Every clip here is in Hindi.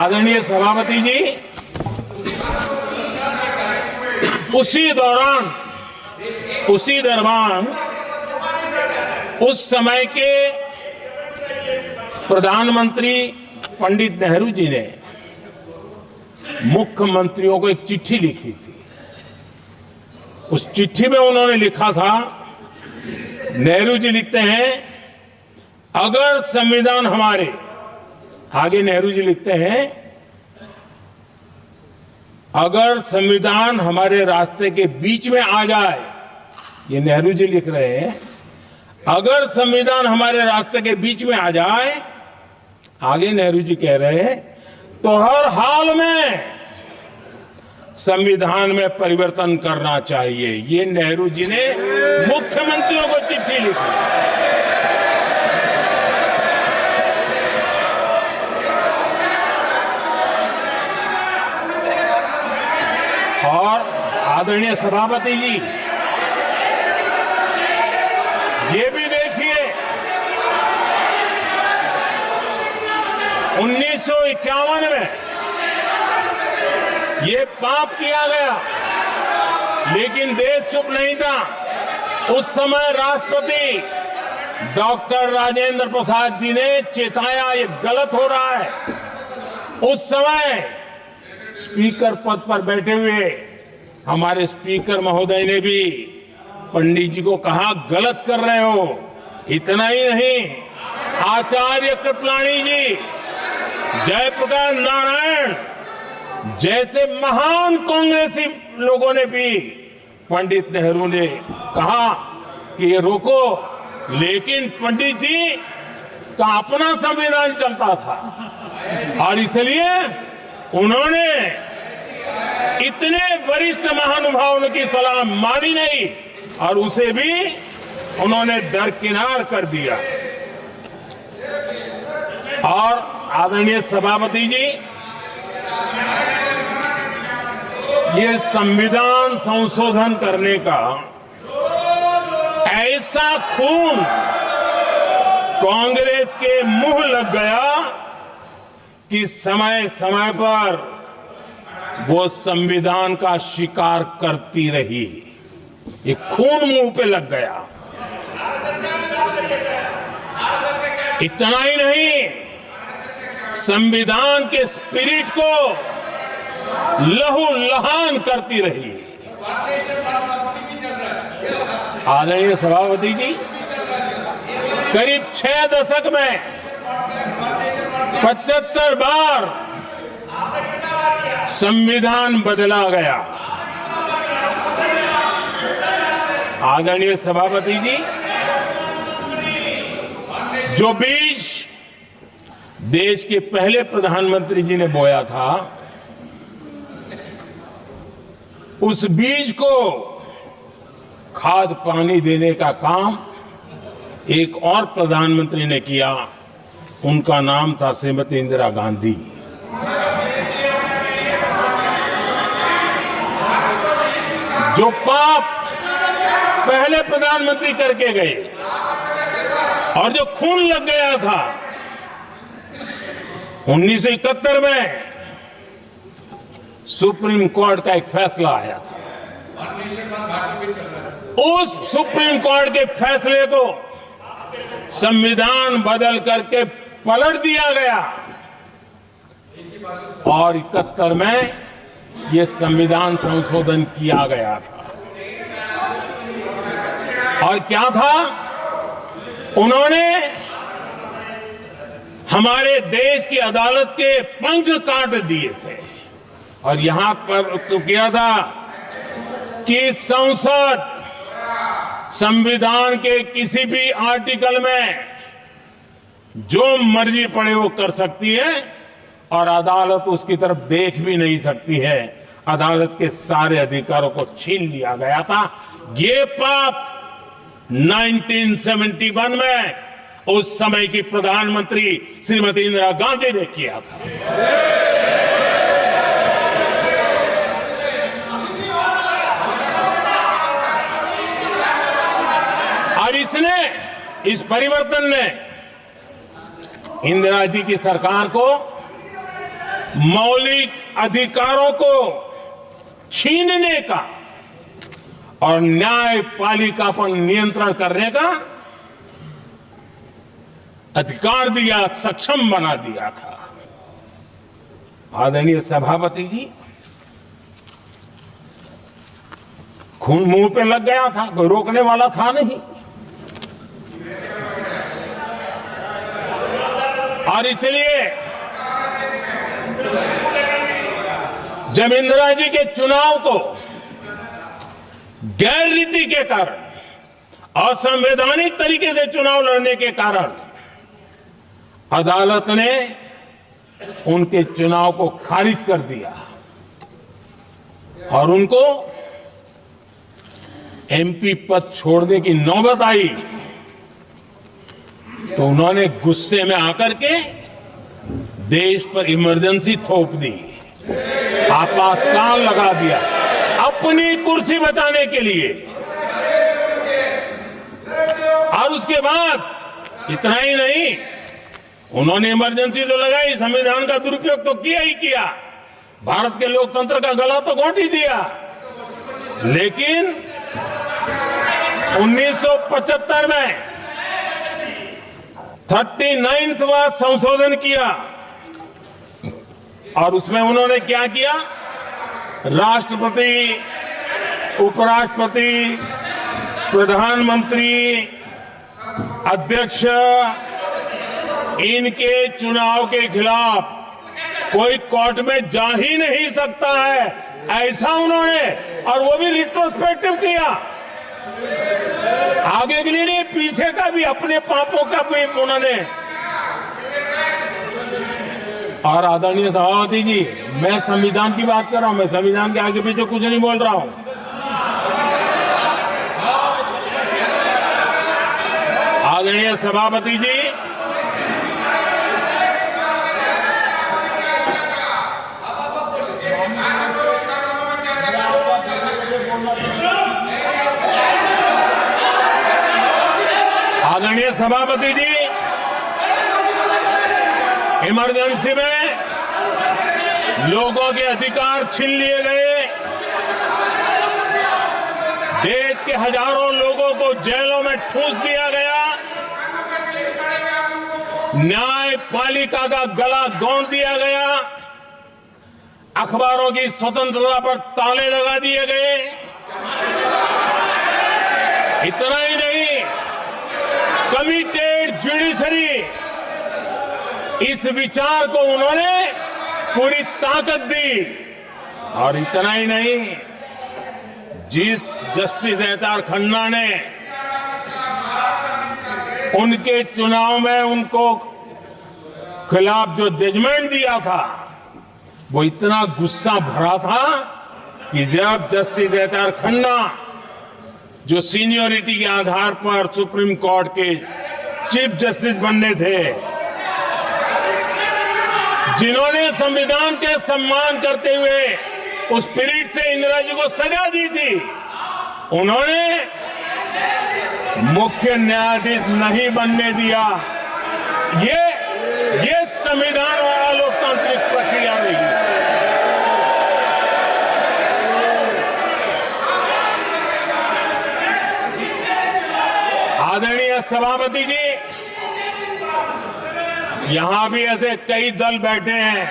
आदरणीय सभापति जी, उसी दरमियान उस समय के प्रधानमंत्री पंडित नेहरू जी ने मुख्यमंत्रियों को एक चिट्ठी लिखी थी। उस चिट्ठी में उन्होंने लिखा था, नेहरू जी लिखते हैं, अगर संविधान हमारे, आगे नेहरू जी लिखते हैं, अगर संविधान हमारे रास्ते के बीच में आ जाए, ये नेहरू जी लिख रहे हैं, अगर संविधान हमारे रास्ते के बीच में आ जाए, आगे नेहरू जी कह रहे हैं, तो हर हाल में संविधान में परिवर्तन करना चाहिए। ये नेहरू जी ने मुख्यमंत्रियों को चिट्ठी लिखी। और आदरणीय सभापति जी, ये भी देखिए, 1951 में ये पाप किया गया, लेकिन देश चुप नहीं था। उस समय राष्ट्रपति डॉक्टर राजेंद्र प्रसाद जी ने चेताया, ये गलत हो रहा है। उस समय स्पीकर पद पर बैठे हुए हमारे स्पीकर महोदय ने भी पंडित जी को कहा, गलत कर रहे हो। इतना ही नहीं, आचार्य कृपलानी जी, जयप्रकाश नारायण जैसे महान कांग्रेसी लोगों ने भी पंडित नेहरू ने कहा कि ये रोको, लेकिन पंडित जी का अपना संविधान चलता था और इसलिए उन्होंने इतने वरिष्ठ महानुभावों की सलाह मानी नहीं और उसे भी उन्होंने दरकिनार कर दिया। और आदरणीय सभापति जी, ये संविधान संशोधन करने का ऐसा खून कांग्रेस के मुंह लग गया कि समय समय पर वो संविधान का शिकार करती रही। ये खून मुंह पे लग गया। इतना ही नहीं, संविधान के स्पिरिट को लहू लहान करती रही। आदरणीय सभापति जी, करीब 6 दशक में 75 बार संविधान बदला गया। आदरणीय सभापति जी, जो बीज देश के पहले प्रधानमंत्री जी ने बोया था, उस बीज को खाद पानी देने का काम एक और प्रधानमंत्री ने किया। उनका नाम था श्रीमती इंदिरा गांधी। जो पाप पहले प्रधानमंत्री करके गए और जो खून लग गया था 1971 में, सुप्रीम कोर्ट का एक फैसला आया था। उस सुप्रीम कोर्ट के फैसले को संविधान बदल करके पलट दिया गया और 71 में यह संविधान संशोधन किया गया था। और क्या था, उन्होंने हमारे देश की अदालत के पंख काट दिए थे और यहां पर तो किया था कि संसद संविधान के किसी भी आर्टिकल में जो मर्जी पड़े वो कर सकती है और अदालत उसकी तरफ देख भी नहीं सकती है। अदालत के सारे अधिकारों को छीन लिया गया था। ये पाप 1971 में उस समय की प्रधानमंत्री श्रीमती इंदिरा गांधी ने किया था। और इस परिवर्तन ने इंदिरा जी की सरकार को मौलिक अधिकारों को छीनने का और न्यायपालिका पर नियंत्रण करने का अधिकार दिया, सक्षम बना दिया था। आदरणीय सभापति जी, खून मुंह पे लग गया था, कोई रोकने वाला था नहीं। और इसलिए जब इंदिरा जी के चुनाव को गैर रीति के कारण, असंवैधानिक तरीके से चुनाव लड़ने के कारण अदालत ने उनके चुनाव को खारिज कर दिया और उनको एमपी पद छोड़ने की नौबत आई, तो उन्होंने गुस्से में आकर के देश पर इमरजेंसी थोप दी, आपातकाल लगा दिया अपनी कुर्सी बचाने के लिए। और उसके बाद इतना ही नहीं, उन्होंने इमरजेंसी तो लगाई, संविधान का दुरुपयोग तो किया ही किया, भारत के लोकतंत्र का गला तो घोंट ही दिया। लेकिन 1975 में 39वां संशोधन किया और उसमें उन्होंने क्या किया, राष्ट्रपति, उपराष्ट्रपति, प्रधानमंत्री, अध्यक्ष, इनके चुनाव के खिलाफ कोई कोर्ट में जा ही नहीं सकता है, ऐसा उन्होंने, और वो भी रिट्रोस्पेक्टिव किया, आगे के लिए नहीं, पीछे का भी, अपने पापों का भी उन्होंने। और आदरणीय सभापति जी, मैं संविधान की बात कर रहा हूं, मैं संविधान के आगे पीछे कुछ नहीं बोल रहा हूं। आदरणीय सभापति जी, आदरणीय सभापति जी, इमरजेंसी में लोगों के अधिकार छीन लिए गए, देश के हजारों लोगों को जेलों में ठूंस दिया गया, न्यायपालिका का गला घोंट दिया गया, अखबारों की स्वतंत्रता पर ताले लगा दिए गए। इतना ही नहीं, कमिटेड जुडिशरी, इस विचार को उन्होंने पूरी ताकत दी। और इतना ही नहीं, जिस जस्टिस एच.आर. खन्ना ने उनके चुनाव में उनको खिलाफ जो जजमेंट दिया था, वो इतना गुस्सा भरा था कि जब जस्टिस एच.आर. खन्ना, जो सीनियरिटी के आधार पर सुप्रीम कोर्ट के चीफ जस्टिस बनने थे, जिन्होंने संविधान के सम्मान करते हुए उस पीरियड से इंदिरा जी को सजा दी थी, उन्होंने मुख्य न्यायाधीश नहीं बनने दिया। ये संविधान और लोकतांत्रिक प्रक्रिया नहीं। आदरणीय सभापति जी, यहां भी ऐसे कई दल बैठे हैं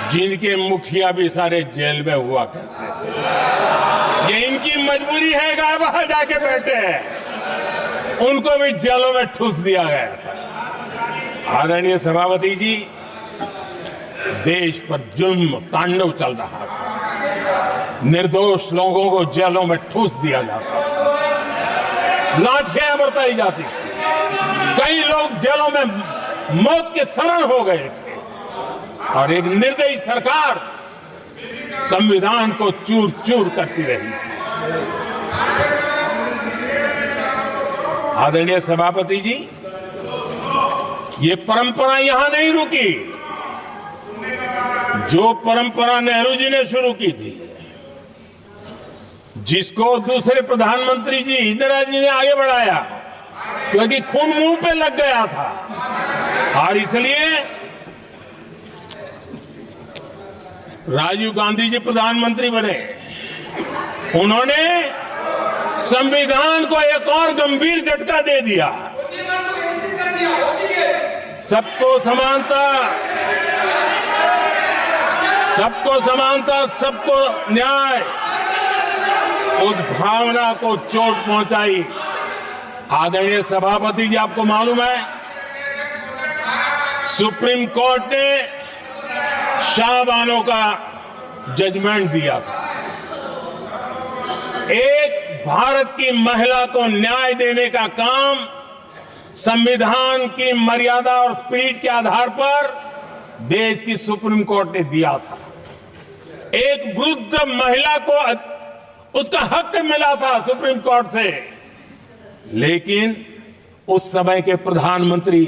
जिनके मुखिया भी सारे जेल में हुआ करते थे। ये इनकी मजबूरी है कि वहां जाके बैठे हैं, उनको भी जेलों में ठूस दिया गया था। आदरणीय सभापति जी, देश पर जुल्म तांडव चल रहा था, निर्दोष लोगों को जेलों में ठूस दिया जाता था, लाठियां बरताई जाती थी, कई लोग जेलों में मौत के शरण हो गए थे, और एक निर्दयी सरकार संविधान को चूर चूर करती रही थी। आदरणीय सभापति जी, ये परंपरा यहां नहीं रुकी। जो परंपरा नेहरू जी ने शुरू की थी, जिसको दूसरे प्रधानमंत्री जी इंदिरा जी ने आगे बढ़ाया, क्योंकि खून मुंह पे लग गया था, और इसलिए राजीव गांधी जी प्रधानमंत्री बने, उन्होंने संविधान को एक और गंभीर झटका दे दिया। सबको समानता, सबको समानता, सबको न्याय, उस भावना को चोट पहुंचाई। आदरणीय सभापति जी, आपको मालूम है सुप्रीम कोर्ट ने शाहबानो का जजमेंट दिया था। एक भारत की महिला को न्याय देने का काम संविधान की मर्यादा और स्पिरिट के आधार पर देश की सुप्रीम कोर्ट ने दिया था। एक वृद्ध महिला को उसका हक मिला था सुप्रीम कोर्ट से, लेकिन उस समय के प्रधानमंत्री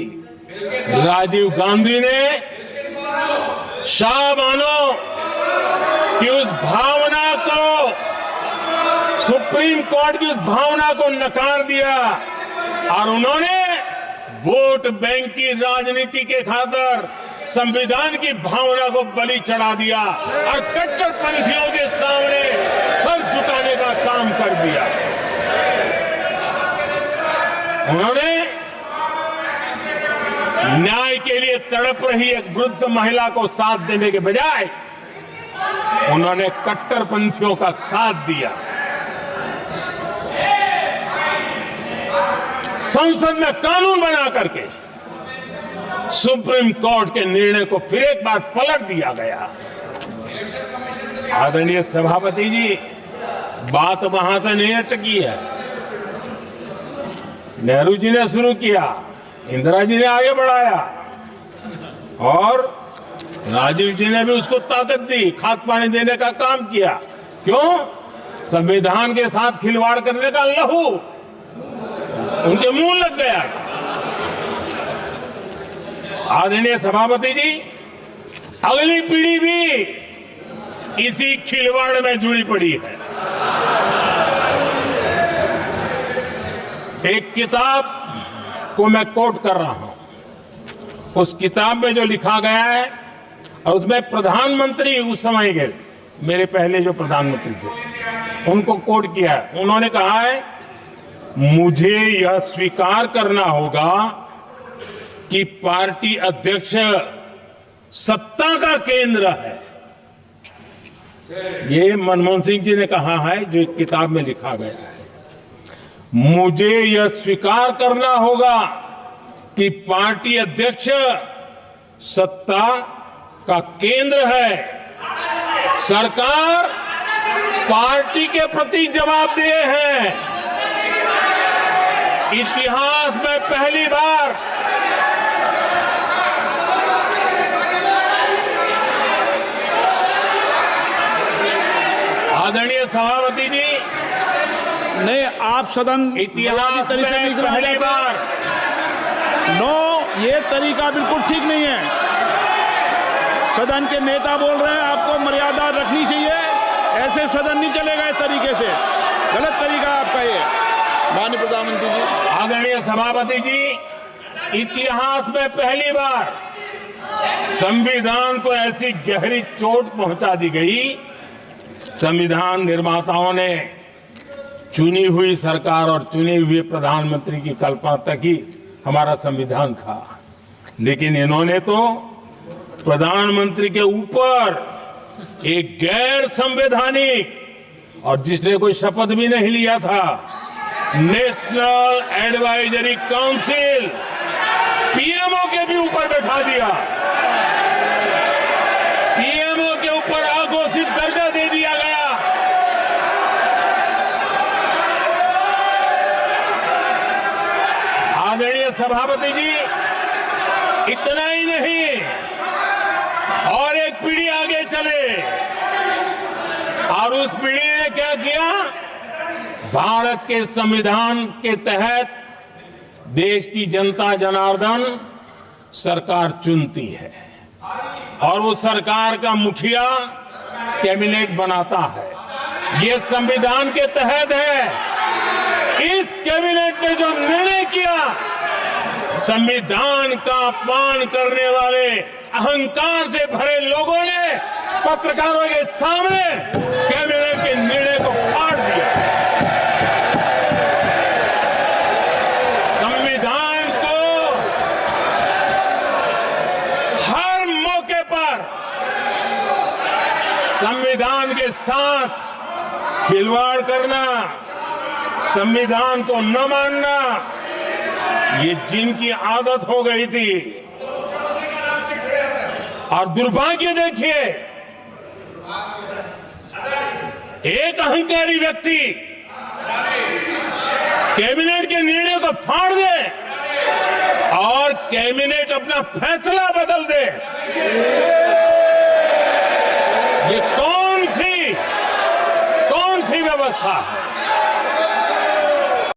राजीव गांधी ने शाहबानो की उस भावना को, सुप्रीम कोर्ट की उस भावना को नकार दिया और उन्होंने वोट बैंक की राजनीति के खातिर संविधान की भावना को बलि चढ़ा दिया और कट्टरपंथियों के सामने सर झुकाने का काम कर दिया। उन्होंने न्याय के लिए तड़प रही एक वृद्ध महिला को साथ देने के बजाय उन्होंने कट्टरपंथियों का साथ दिया। संसद में कानून बना करके सुप्रीम कोर्ट के निर्णय को फिर एक बार पलट दिया गया। आदरणीय सभापति जी, बात वहां से नहीं अटकी है। नेहरू जी ने शुरू किया, इंदिरा जी ने आगे बढ़ाया और राजीव जी ने भी उसको ताकत दी, खाद पानी देने का काम किया। क्यों? संविधान के साथ खिलवाड़ करने का लहू उनके मुंह लग गया। आदरणीय सभापति जी, अगली पीढ़ी भी इसी खिलवाड़ में जुड़ी पड़ी है। एक किताब को मैं कोट कर रहा हूं, उस किताब में जो लिखा गया है और उसमें प्रधानमंत्री उस समय के मेरे पहले जो प्रधानमंत्री थे उनको कोट किया है। उन्होंने कहा है, मुझे यह स्वीकार करना होगा कि पार्टी अध्यक्ष सत्ता का केंद्र है। ये मनमोहन सिंह जी ने कहा है, जो एक किताब में लिखा गया है। मुझे यह स्वीकार करना होगा कि पार्टी अध्यक्ष सत्ता का केंद्र है। सरकार पार्टी के प्रति जवाबदेह है। इतिहास में पहली बार आदरणीय सभापति जी, नहीं, आप सदन इतिहास में पहली बार ये तरीका बिल्कुल ठीक नहीं है। सदन के नेता बोल रहे हैं, आपको मर्यादा रखनी चाहिए। ऐसे सदन नहीं चलेगा इस तरीके से, गलत तरीका आपका ये। माननीय प्रधानमंत्री जी, आदरणीय सभापति जी, इतिहास में पहली बार संविधान को ऐसी गहरी चोट पहुंचा दी गई। संविधान निर्माताओं ने चुनी हुई सरकार और चुने हुए प्रधानमंत्री की कल्पना तक ही हमारा संविधान था, लेकिन इन्होंने तो प्रधानमंत्री के ऊपर एक गैर संवैधानिक, और जिसने कोई शपथ भी नहीं लिया था, नेशनल एडवाइजरी काउंसिल पीएमओ के भी ऊपर बैठा दिया। पीएमओ के ऊपर अघोषित दर्जा दे दिया गया। आदरणीय सभापति जी, इतना ही नहीं, और एक पीढ़ी आगे चले और उस पीढ़ी ने क्या किया? भारत के संविधान के तहत देश की जनता जनार्दन सरकार चुनती है और वो सरकार का मुखिया कैबिनेट बनाता है। ये संविधान के तहत है। इस कैबिनेट ने जो निर्णय किया, संविधान का अपमान करने वाले अहंकार से भरे लोगों ने पत्रकारों के सामने कैबिनेट के निर्णय को फाड़ दिया। संविधान को हर मौके पर संविधान के साथ खिलवाड़ करना, संविधान को न मानना, ये जिनकी आदत हो गई थी। और दुर्भाग्य देखिए, एक अहंकारी व्यक्ति कैबिनेट के निर्णय को फाड़ दे और कैबिनेट अपना फैसला बदल दे। ये कौन सी व्यवस्था है?